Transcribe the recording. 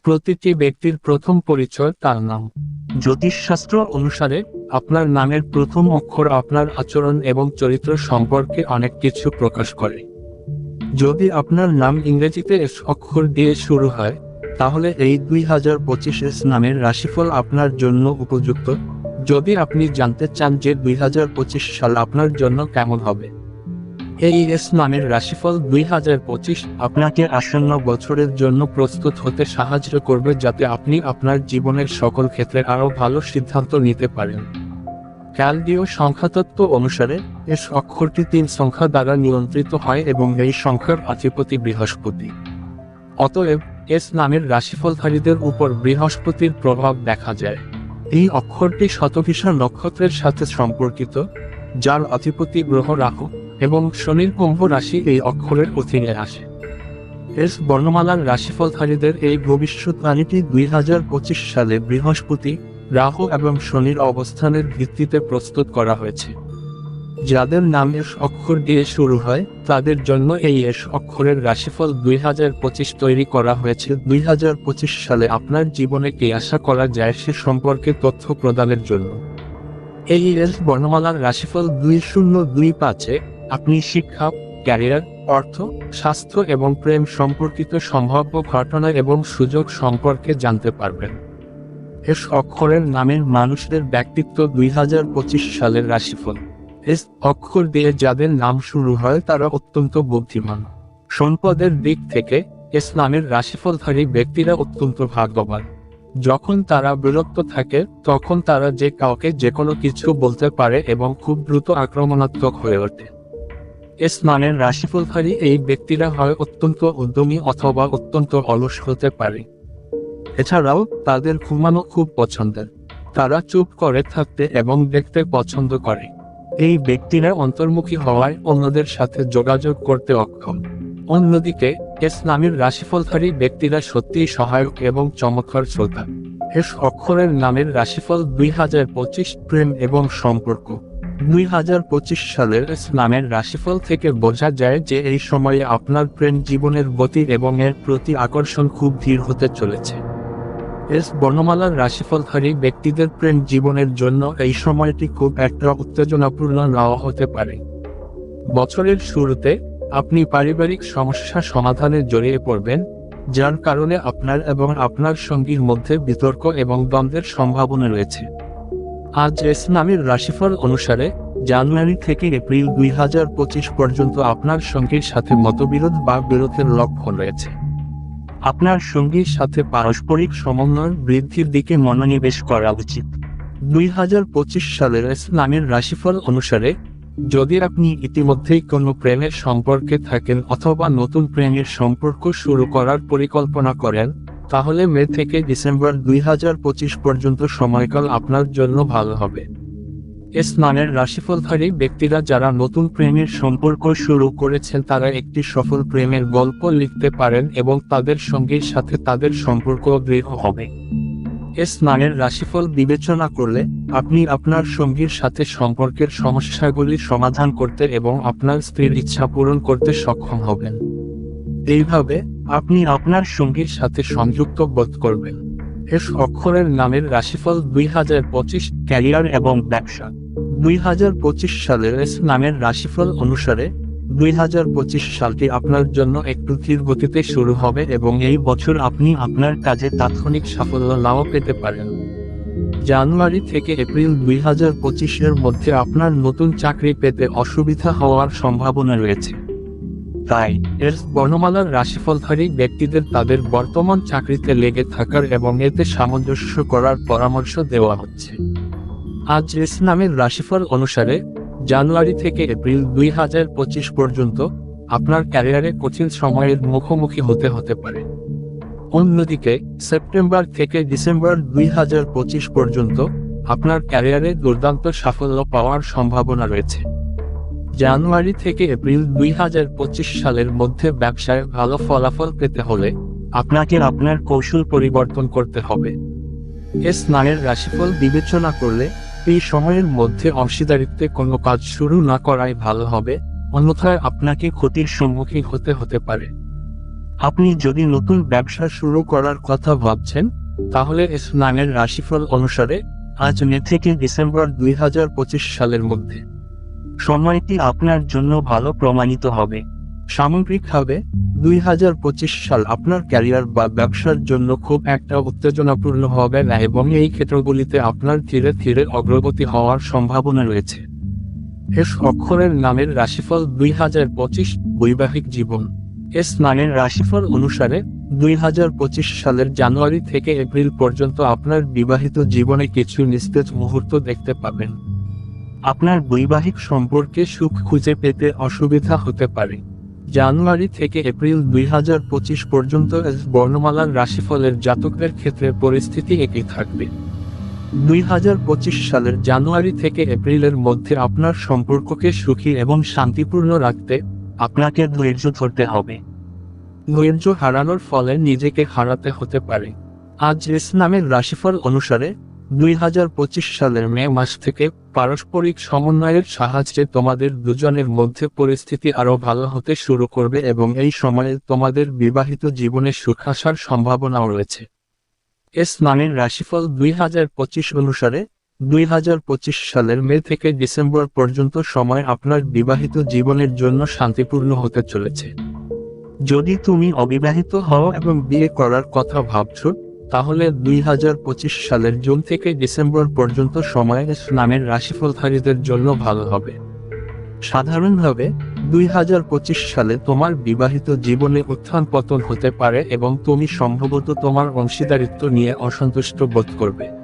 প্রতিটি ব্যক্তির প্রথম পরিচয় তার নাম। জ্যোতিষশাস্ত্র অনুসারে আপনার নামের প্রথম অক্ষর আপনার আচরণ এবং চরিত্র সম্পর্কে অনেক কিছু প্রকাশ করে। যদি আপনার নাম ইংরেজিতে এস অক্ষর দিয়ে শুরু হয়, তাহলে এই 2025 নামের রাশিফল আপনার জন্য উপযুক্ত। যদি আপনি জানতে চান যে 2025 সাল আপনার জন্য কেমন হবে, এই এস নামের রাশিফল 2025 আপনাকে আসন্ন বছরের জন্য প্রস্তুত হতে সাহায্য করবে, যাতে আপনি আপনার জীবনের সকল ক্ষেত্রে আরও ভালো সিদ্ধান্ত নিতে পারেন। ক্যালডীয় সংখ্যাতত্ত্ব অনুসারে এস অক্ষরটি 3 সংখ্যা দ্বারা নিয়ন্ত্রিত হয় এবং এই সংখ্যার অধিপতি বৃহস্পতি। অতএব এস নামের রাশিফলধারীদের উপর বৃহস্পতির প্রভাব দেখা যায়। এই অক্ষরটি শতভিষা নক্ষত্রের সাথে সম্পর্কিত, যার অধিপতি গ্রহ রাহু, এবং শনির কুম্ভ রাশি এই অক্ষরের অধীনে আসে। এস বর্ণমালার রাশিফলধারীদের এই ভবিষ্যৎবাণীটি 2025 সালে বৃহস্পতি, রাহু এবং শনির অবস্থানের ভিত্তিতে প্রস্তুত করা হয়েছে। যাদের নাম এস অক্ষর দিয়ে শুরু হয় তাদের জন্য এই এস অক্ষরের রাশিফল 2025 তৈরি করা হয়েছে। 2025 সালে আপনার জীবনে কি আশা করা যায় সে সম্পর্কে তথ্য প্রদানের জন্য। এই এস বর্ণমালার রাশিফল 2025-এ আপনি শিক্ষা, ক্যারিয়ার, অর্থ, স্বাস্থ্য এবং প্রেম সম্পর্কিত সম্ভাব্য ঘটনা এবং সুযোগ সম্পর্কে জানতে পারবেন। এস অক্ষরের নামের মানুষদের ব্যক্তিত্ব 2025 সালের রাশিফল। এস অক্ষর দিয়ে যাদের নাম শুরু হয় তারা অত্যন্ত বুদ্ধিমান। সম্পদের দিক থেকে এস নামের রাশিফলধারী ব্যক্তিরা অত্যন্ত ভাগ্যবান। যখন তারা বিরক্ত থাকে তখন তারা যে কাউকে যে কোনো কিছু বলতে পারে এবং খুব দ্রুত আক্রমণাত্মক হয়ে ওঠে। এস নামের রাশিফলধারী এই ব্যক্তিরা হয় অত্যন্ত উদ্যমী অথবা অত্যন্ত অলস হতে পারে। এছাড়াও তাদের ঘুমানো খুব পছন্দের। তারা চুপ করে থাকতে এবং দেখতে পছন্দ করে। এই ব্যক্তিরা অন্তর্মুখী হওয়ায় অন্যদের সাথে যোগাযোগ করতে অক্ষম। অন্যদিকে এস নামের রাশিফলধারী ব্যক্তিরা সত্যিই সহায়ক এবং চমৎকার শ্রোতা। এস অক্ষরের নামের রাশিফল 2025 প্রেম এবং সম্পর্ক। 2025 সালের এস নামের রাশিফল থেকে বোঝা যায় যে এই সময়ে আপনার প্রেম জীবনের গতি এবং এর প্রতি আকর্ষণ খুব ধীর হতে চলেছে। এস বর্ণমালার রাশিফলধারী ব্যক্তিদের প্রেম জীবনের জন্য এই সময়টি খুব একটা উত্তেজনাপূর্ণ নাও হতে পারে। বছরের শুরুতে আপনি পারিবারিক সমস্যা সমাধানে জড়িয়ে পড়বেন, যার কারণে আপনার এবং আপনার সঙ্গীর মধ্যে বিতর্ক এবং দ্বন্দ্বের সম্ভাবনা রয়েছে। আজ এস নামের রাশিফল অনুসারে জানুয়ারি থেকে এপ্রিল 2025 পর্যন্ত আপনার সঙ্গীর সাথে মতবিরোধ বা বিরোধের লক্ষণ রয়েছে। আপনার সঙ্গীর সাথে পারস্পরিক সমন্বয় বৃদ্ধির দিকে মনোনিবেশ করা উচিত। 2025 সালের এস নামের রাশিফল অনুসারে যদি আপনি ইতিমধ্যেই কোনো প্রেমের সম্পর্কে থাকেন অথবা নতুন প্রেমের সম্পর্ক শুরু করার পরিকল্পনা করেন, তাহলে মে থেকে ডিসেম্বর 2025 পর্যন্ত সময়কাল আপনার জন্য ভালো হবে। এস নামের রাশিফলধারী ব্যক্তিরা যারা নতুন প্রেমের সম্পর্ক শুরু করেছেন তারা একটি সফল প্রেমের গল্প লিখতে পারেন এবং তাদের সঙ্গীর সাথে তাদের সম্পর্ক দৃঢ় হবে। এস নামের রাশিফল বিবেচনা করলে আপনি আপনার সঙ্গীর সাথে সম্পর্কের সমস্যাগুলি সমাধান করতে এবং আপনার স্ত্রীর ইচ্ছা পূরণ করতে সক্ষম হবেন। এইভাবে আপনি আপনার সঙ্গীর সাথে সংযুক্ত বোধ করবেন। এস অক্ষরের নামের রাশিফল 2025 ক্যারিয়ার এবং ব্যবসা। 2025 সালের এস নামের রাশিফল অনুসারে 2025 সালটি আপনার জন্য একটু ধীর গতিতে শুরু হবে এবং এই বছর আপনি আপনার কাজে তাৎক্ষণিক সাফল্য নাও পেতে পারেন। জানুয়ারি থেকে এপ্রিল 2025-এর মধ্যে আপনার নতুন চাকরি পেতে অসুবিধা হওয়ার সম্ভাবনা রয়েছে। তাই এর বর্ণমালার রাশিফলধারী ব্যক্তিদের তাদের বর্তমান চাকরিতে লেগে থাকার এবং এতে সামঞ্জস্য করার পরামর্শ দেওয়া হচ্ছে। আজ এস নামের রাশিফল অনুসারে জানুয়ারি থেকে এপ্রিল 2025 পর্যন্ত আপনার ক্যারিয়ারে কঠিন সময়ের মুখোমুখি হতে পারে। অন্যদিকে সেপ্টেম্বর থেকে ডিসেম্বর 2025 পর্যন্ত আপনার ক্যারিয়ারে দুর্দান্ত সাফল্য পাওয়ার সম্ভাবনা রয়েছে। জানুয়ারি থেকে এপ্রিল 2025 সালের মধ্যে ব্যবসায় ভালো ফলাফল পেতে হলে আপনাকে আপনার কৌশল পরিবর্তন করতে হবে। এস নামের রাশিফল বিবেচনা করলে এই সময়ের মধ্যে অংশীদারিত্বে কোনো কাজ শুরু না করাই ভালো হবে, অন্যথায় আপনাকে ক্ষতির সম্মুখীন হতে পারে। আপনি যদি নতুন ব্যবসা শুরু করার কথা ভাবছেন, তাহলে স্নানের রাশিফল অনুসারে আজ মে থেকে ডিসেম্বর 2025 সালের মধ্যে সময়টি আপনার জন্য ভালো প্রমাণিত হবে। সামগ্রিকভাবে 2025 সাল আপনার ক্যারিয়ার বা ব্যবসার জন্য খুব একটা উত্তেজনাপূর্ণ হবে না এবং এই ক্ষেত্রগুলিতে আপনার ধীরে ধীরে অগ্রগতি হওয়ার সম্ভাবনা রয়েছে। এস অক্ষরের নামের রাশিফল 2025 বৈবাহিক জীবন। এস নামের রাশিফল অনুসারে 2025 সালের জানুয়ারি থেকে এপ্রিল পর্যন্ত আপনার বিবাহিত জীবনে কিছু নিস্তেজ মুহূর্ত দেখতে পাবেন। আপনার বৈবাহিক সম্পর্কে সুখ খুঁজে পেতে অসুবিধা হতে পারে। জানুয়ারি থেকে এপ্রিল 2025 পর্যন্ত এস বর্ণমালার রাশিফলের জাতকদের ক্ষেত্রে পরিস্থিতি একই থাকবে। 2025 সালের জানুয়ারি থেকে এপ্রিলের মধ্যে আপনার সম্পর্ককে সুখী এবং শান্তিপূর্ণ রাখতে আপনাকে ধৈর্য ধরতে হবে। ধৈর্য হারানোর ফলে নিজেকে হারাতে হতে পারে। আজ এস নামের রাশিফল অনুসারে 2025 সালের মে মাস থেকে পারস্পরিক সমন্বয়ের সাহায্যে তোমাদের দুজনের মধ্যে পরিস্থিতি আরও ভালো হতে শুরু করবে এবং এই সময়ে তোমাদের বিবাহিত জীবনে সুখ আসার সম্ভাবনাও রয়েছে। এস নামের রাশিফল 2025 অনুসারে 2025 সালের মে থেকে ডিসেম্বর পর্যন্ত সময় আপনার বিবাহিত জীবনের জন্য শান্তিপূর্ণ হতে চলেছে। যদি তুমি অবিবাহিত হও এবং বিয়ে করার কথা ভাবছো, তাহলে 2025 সালের জুন থেকে ডিসেম্বর পর্যন্ত সময় এস নামের রাশিফলধারীদের জন্য ভালো হবে। সাধারণভাবে 2025 সালে তোমার বিবাহিত জীবনে উত্থান পতন হতে পারে এবং তুমি সম্ভবত তোমার অংশীদারিত্ব নিয়ে অসন্তুষ্ট বোধ করবে।